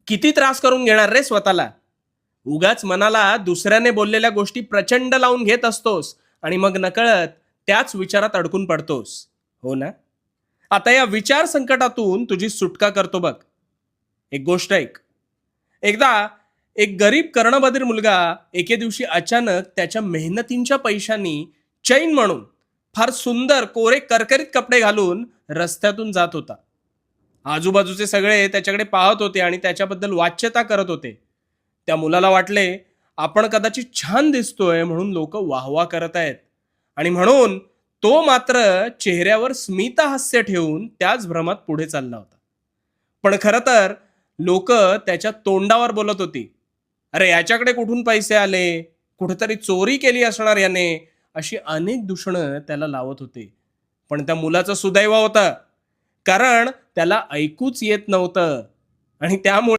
किती त्रास करून घेणार रे स्वतःला? उगाच मनाला दुसऱ्याने बोललेल्या गोष्टी प्रचंड लावून घेत असतोस आणि मग नकळत त्याच विचारात अडकून पडतोस. हो ना? आता या विचार संकटातून तुझी सुटका करतो बघ. एक गोष्ट ऐक. एकदा एक गरीब कर्णबधीर मुलगा एके दिवशी अचानक त्याच्या मेहनतींच्या पैशांनी चैन म्हणून फार सुंदर कोरे करकरीत कपडे घालून रस्त्यातून जात होता. आजूबाजूचे सगळे त्याच्याकडे पाहत होते आणि त्याच्याबद्दल वाच्यता करत होते. त्या मुलाला वाटले आपण कदाचित छान दिसतोय म्हणून लोक वाहवा करत आहेत, आणि म्हणून तो मात्र चेहऱ्यावर स्मितहास्य ठेवून त्याच भ्रमात पुढे चालला होता. पण खरं तर लोक त्याच्या तोंडावर बोलत होती, अरे याच्याकडे कुठून पैसे आले, कुठेतरी चोरी केली असणार याने, अशी अनेक दूषणं त्याला लावत होते. पण त्या मुलाचं सुदैव होतं, कारण त्याला ऐकूच येत नव्हतं आणि त्यामुळे